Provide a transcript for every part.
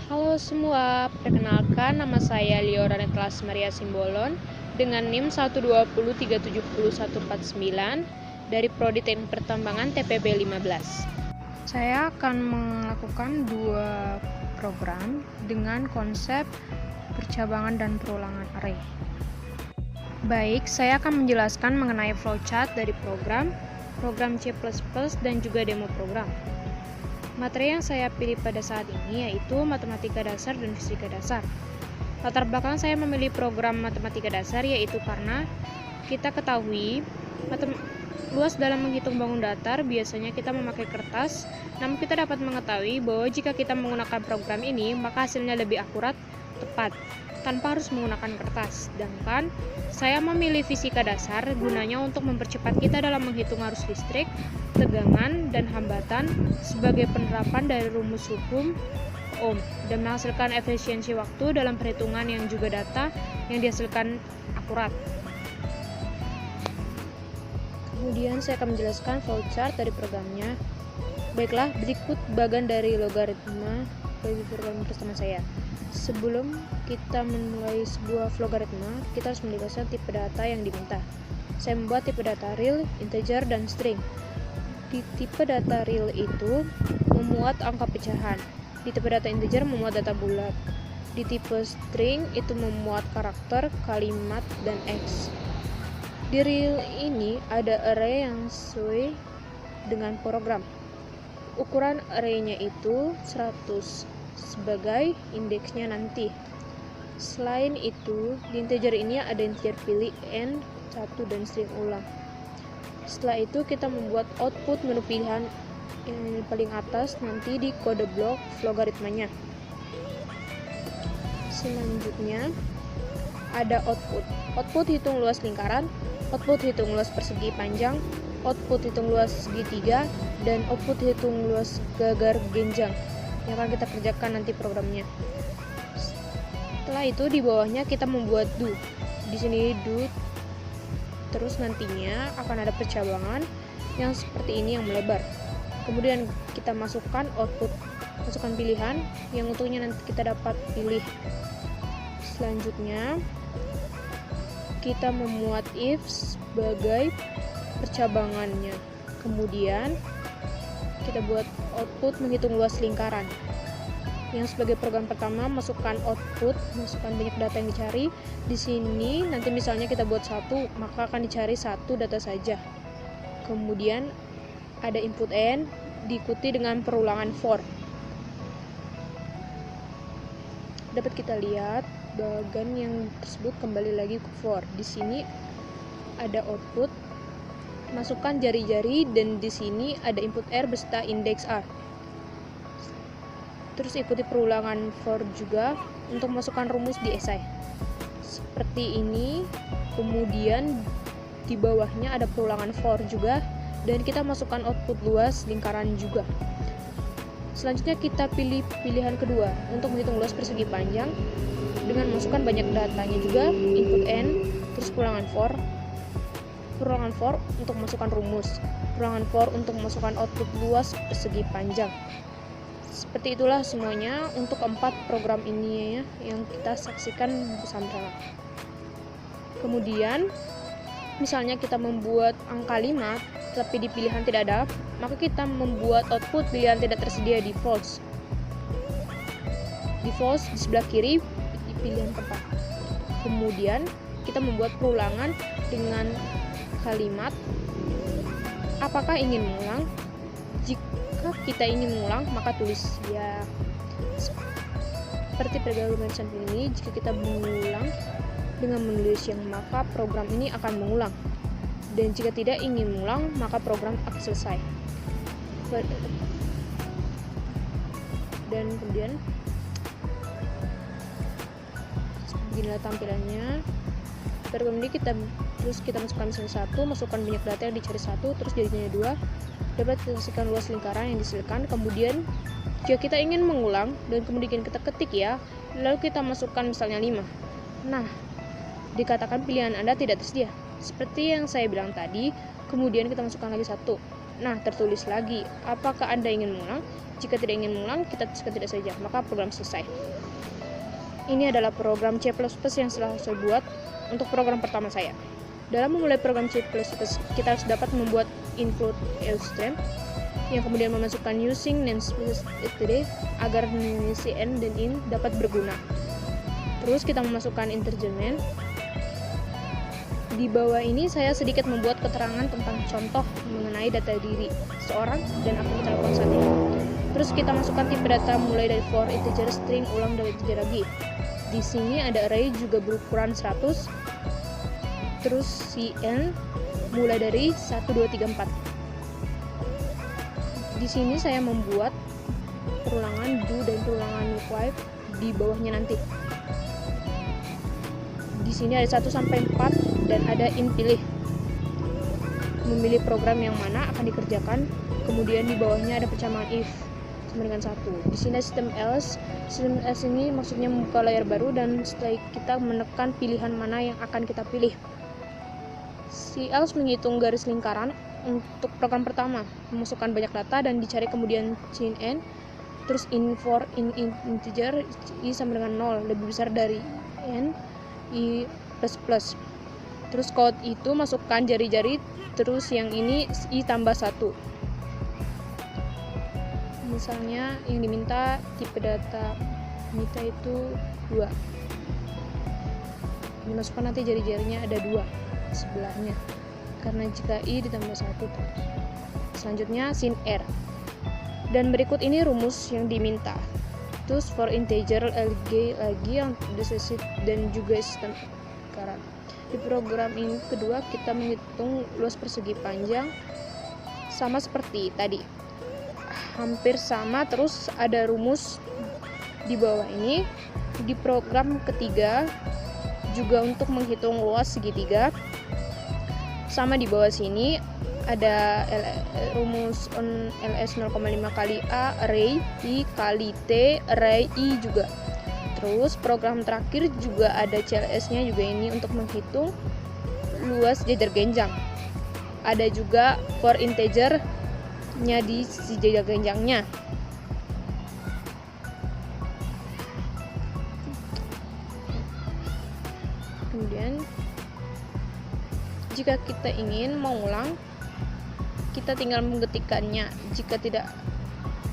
Halo semua, perkenalkan nama saya Liora Netlas Maria Simbolon dengan NIM 120370149 dari Prodi Teknik Pertambangan TPB 15. Saya akan melakukan dua program dengan konsep percabangan dan perulangan array. Baik, saya akan menjelaskan mengenai flowchart dari program C++, dan juga demo program. Materi yang saya pilih pada saat ini yaitu matematika dasar dan fisika dasar. Latar belakang saya memilih program matematika dasar yaitu karena kita ketahui luas dalam menghitung bangun datar biasanya kita memakai kertas, namun kita dapat mengetahui bahwa jika kita menggunakan program ini maka hasilnya lebih akurat, tepat, tanpa harus menggunakan kertas. Sedangkan saya memilih fisika dasar gunanya untuk mempercepat kita dalam menghitung arus listrik, tegangan, dan hambatan sebagai penerapan dari rumus hukum Ohm dan menghasilkan efisiensi waktu dalam perhitungan yang juga data yang dihasilkan akurat. Kemudian saya akan menjelaskan flowchart dari programnya. Baiklah, berikut bagian dari logaritma bagi program pertama saya. Sebelum kita memulai sebuah logaritma, kita harus menjelaskan tipe data yang diminta. Saya membuat tipe data real, integer, dan string. Di tipe data real itu memuat angka pecahan. Di tipe data integer memuat data bulat. Di tipe string itu memuat karakter, kalimat, dan X. Di real ini ada array yang sesuai dengan program. Ukuran array-nya itu 100 sebagai indeksnya nanti. Selain itu, di integer ini ada integer pilih n, 1, dan string ulang. Setelah itu kita membuat output menu pilihan yang paling atas nanti di kode blok logaritmanya. Selanjutnya ada output. Output hitung luas lingkaran, output hitung luas persegi panjang, output hitung luas segitiga, dan output hitung luas gagar genjang yang akan kita kerjakan nanti programnya. Setelah itu di bawahnya kita membuat do. Di sini do, terus nantinya akan ada percabangan yang seperti ini yang melebar. Kemudian kita masukkan output, masukkan pilihan yang untuknya nanti kita dapat pilih. Selanjutnya kita memuat if sebagai percabangannya. Kemudian kita buat output menghitung luas lingkaran. Yang sebagai program pertama masukkan output, masukkan banyak data yang dicari. Di sini nanti misalnya kita buat 1, maka akan dicari 1 data saja. Kemudian ada input n diikuti dengan perulangan for. Dapat kita lihat bagian yang tersebut kembali lagi ke for. Di sini ada output, masukkan jari-jari, dan di sini ada input r beserta indeks r. Terus ikuti perulangan for juga untuk masukkan rumus di esai. Seperti ini. Kemudian di bawahnya ada perulangan for juga, dan kita masukkan output luas lingkaran juga. Selanjutnya kita pilih pilihan kedua untuk menghitung luas persegi panjang dengan masukkan banyak datanya juga, input n, terus perulangan for untuk masukkan rumus, perulangan for untuk masukkan output luas persegi panjang. Seperti itulah semuanya untuk 4 program ini ya, yang kita saksikan bersama-sama. Kemudian misalnya kita membuat angka 5 tapi di pilihan tidak ada, maka kita membuat output pilihan tidak tersedia di false. Di false di sebelah kiri di pilihan keempat. Kemudian kita membuat perulangan dengan kalimat apakah ingin mengulang. Jika kita ingin mengulang maka tulis ya seperti pergaulan samping ini. Jika kita mengulang dengan menulis yang maka program ini akan mengulang, dan jika tidak ingin mengulang maka program akan selesai. Dan kemudian beginilah tampilannya. Program ini kita masukkan misalnya 1, masukkan banyak data yang dicari 1, terus jadinya 2, dapat dihasilkan luas lingkaran yang dihasilkan. Kemudian jika kita ingin mengulang dan kemudian kita ketik ya, lalu kita masukkan misalnya 5. Nah, dikatakan pilihan Anda tidak tersedia. Seperti yang saya bilang tadi, kemudian kita masukkan lagi 1. Nah, tertulis lagi, apakah Anda ingin mengulang? Jika tidak ingin mengulang, kita tekan tidak saja, maka program selesai. Ini adalah program C++ yang telah saya buat untuk program pertama saya. Dalam memulai program C++, kita harus dapat membuat include EUSTREAM yang kemudian memasukkan using namespace std agar cn dan in dapat berguna. Terus kita memasukkan interjemen. Di bawah ini saya sedikit membuat keterangan tentang contoh mengenai data diri seorang dan akun telepon saat ini. Terus kita masukkan tipe data mulai dari for, integer, string, ulang, dan integer lagi. Di sini ada array juga berukuran 100. Terus cn mulai dari 1, 2, 3, 4. Di sini saya membuat perulangan do dan perulangan required di bawahnya nanti. Di sini ada 1 sampai 4 dan ada in pilih. Memilih program yang mana akan dikerjakan. Kemudian di bawahnya ada persamaan if sama dengan 1. Di sini sistem else. Sistem else ini maksudnya membuka layar baru dan setelah kita menekan pilihan mana yang akan kita pilih. Si else menghitung garis lingkaran untuk program pertama, memasukkan banyak data dan dicari kemudian cn. Terus in for in integer i sama dengan 0 lebih besar dari n i plus plus. Terus code itu masukkan jari-jari, terus yang ini i tambah 1. Misalnya yang diminta tipe data minta itu 2. Dimasukkan nanti jari-jarinya ada 2 sebelahnya. Karena jika i ditambah 1. Selanjutnya sin r. Dan berikut ini rumus yang diminta. Terus for integer lg lagi yang disesit dan juga sistem lingkaran. Di program ini kedua kita menghitung luas persegi panjang sama seperti tadi. Hampir sama, terus ada rumus di bawah ini. Di program ketiga juga untuk menghitung luas segitiga. Sama di bawah sini ada rumus ls 0,5 kali a array i kali t array i juga. Terus program terakhir juga ada CLS-nya juga ini untuk menghitung luas jajar genjang. Ada juga for integer-nya di sisi jajar genjangnya. Kemudian jika kita ingin mengulang, kita tinggal mengetikkannya. Jika tidak,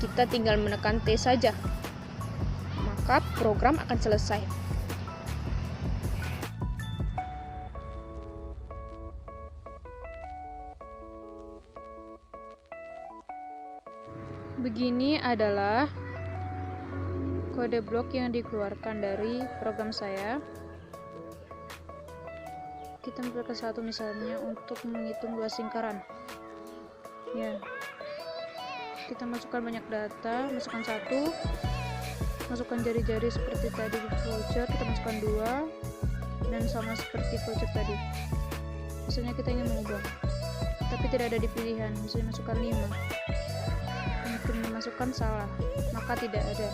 kita tinggal menekan T saja. Maka program akan selesai. Begini adalah kode blok yang dikeluarkan dari program saya. Kita ambil ke satu misalnya untuk menghitung luas lingkaran. Ya, kita masukkan banyak data, masukkan 1, masukkan jari-jari seperti tadi di flowchart, kita masukkan 2, dan sama seperti flowchart tadi. Misalnya kita ingin mengubah, tapi tidak ada di pilihan, misalnya masukkan 5, mungkin memasukkan salah, maka tidak ada.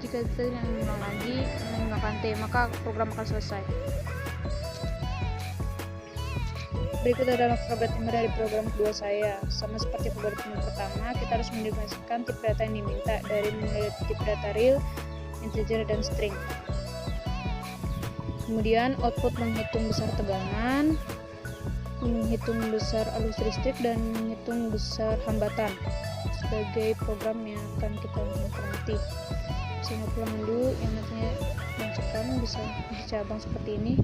Jika kita ingin mengulang lagi, menggunakan T, maka program akan selesai. Berikut adalah program dari program kedua saya. Sama seperti program pertama, kita harus mendefinisikan tipe data yang diminta dari mulai tipe data real, integer, dan string. Kemudian output menghitung besar tegangan, menghitung besar arus listrik, dan menghitung besar hambatan sebagai program yang akan kita gunakan nanti. Misalnya pulang dulu yang nantinya masukkan bisa dicabang seperti ini.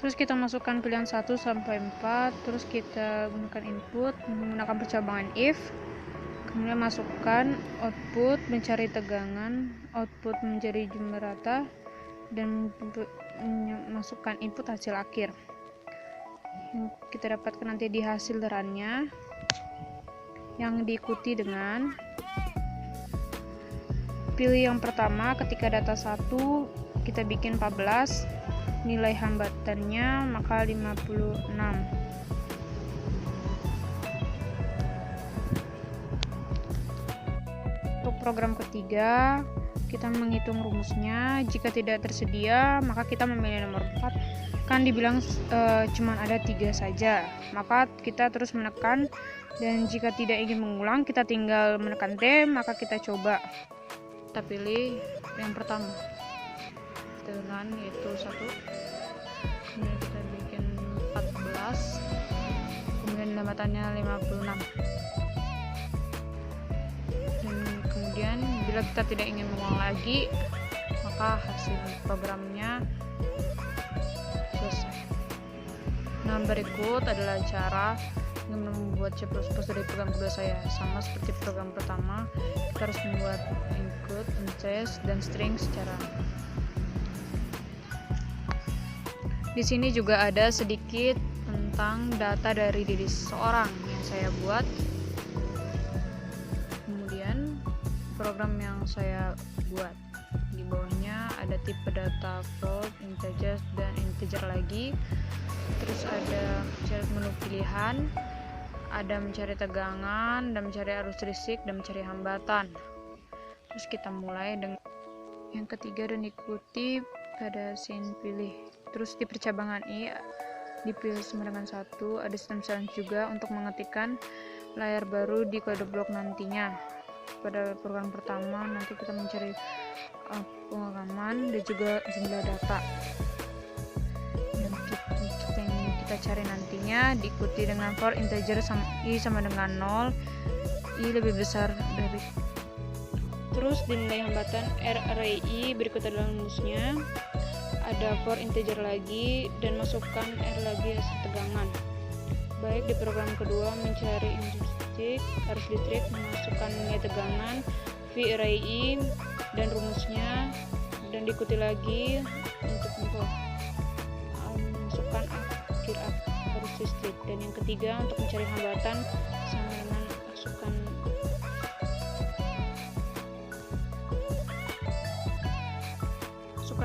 Terus kita masukkan pilihan 1 sampai 4, terus kita gunakan input menggunakan percabangan if, kemudian masukkan output mencari tegangan, output menjadi jumlah rata, dan masukkan input hasil akhir yang kita dapatkan nanti di hasil runnya, yang diikuti dengan pilih yang pertama. Ketika data 1 kita bikin 14, nilai hambatannya maka 56. Untuk program ketiga kita menghitung rumusnya. Jika tidak tersedia, maka kita memilih nomor 4. Kan dibilang cuman ada 3 saja, maka kita terus menekan, dan jika tidak ingin mengulang, kita tinggal menekan T, maka kita coba. Kita pilih yang pertama dengan yaitu 1, kemudian kita bikin 14, kemudian hambatannya 56, dan kemudian bila kita tidak ingin mengulang lagi, maka hasil programnya selesai. Nah, berikut adalah cara membuat C++ dari program kedua saya. Sama seperti program pertama, kita harus membuat include, interest, dan string secara. Di sini juga ada sedikit tentang data dari diri seseorang yang saya buat. Kemudian program yang saya buat, di bawahnya ada tipe data float, integer, dan integer lagi. Terus ada mencari menu pilihan, ada mencari tegangan, dan mencari arus listrik, dan mencari hambatan. Terus kita mulai dengan yang ketiga dan diikuti pada scene pilih. Terus di percabangan I dipilih sama dengan 1. Ada sistem challenge juga untuk mengetikkan layar baru di kode blok nantinya. Pada program pertama nanti kita mencari pengalaman dan juga jumlah data yang kita cari nantinya, diikuti dengan for integer I sama dengan 0, I lebih besar dari. Terus dinilai hambatan R array I, berikut adalah rumusnya. Ada for integer lagi dan masukkan R lagi hasil tegangan. Baik di program kedua mencari listrik, arus listrik, memasukkan nilai tegangan V array I dan rumusnya, dan diikuti lagi untuk masukkan akhir arus listrik. Dan yang ketiga untuk mencari hambatan sama dengan masukkan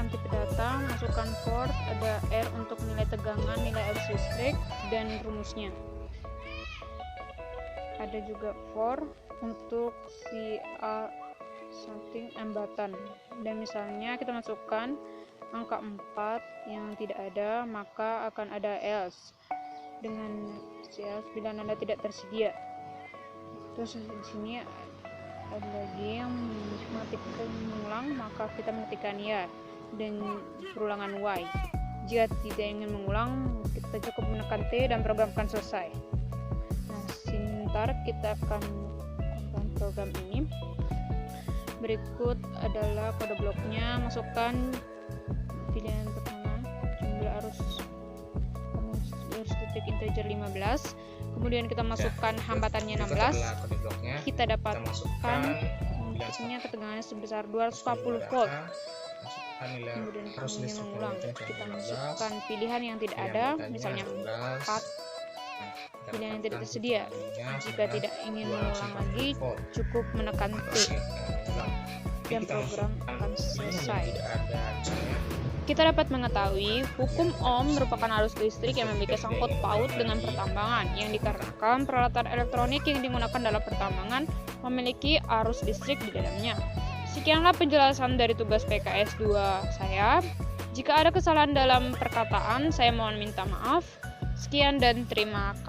tipe data, masukkan for, ada R untuk nilai tegangan, nilai arus listrik, dan rumusnya. Ada juga for untuk si something hambatan, dan misalnya kita masukkan angka 4 yang tidak ada, maka akan ada else dengan si else bila nada tidak tersedia. Terus di sini ada lagi yang mengetikkan mengulang, maka kita mengetikkan ya, dan perulangan Y. Jika tidak ingin mengulang, kita cukup menekan T dan program akan selesai. Nah, sebentar kita akan melakukan program ini. Berikut adalah kode bloknya. Masukkan pilihan pertama, jumlah arus listrik integer 15. Kemudian kita masukkan hambatannya 16. Kita dapatkan inputnya ketegangannya sebesar 240 volt. Kemudian kami mengulang, kita masukkan pilihan yang tidak ada, misalnya 4, pilihan yang tidak tersedia. Jika tidak ingin mengulang lagi, cukup menekan T dan program akan selesai. Kita dapat mengetahui hukum Ohm merupakan arus listrik yang memiliki sangkut paut dengan pertambangan, yang dikarenakan peralatan elektronik yang digunakan dalam pertambangan memiliki arus listrik di dalamnya. Sekianlah penjelasan dari tugas PKS 2 saya. Jika ada kesalahan dalam perkataan, saya mohon minta maaf. Sekian dan terima kasih.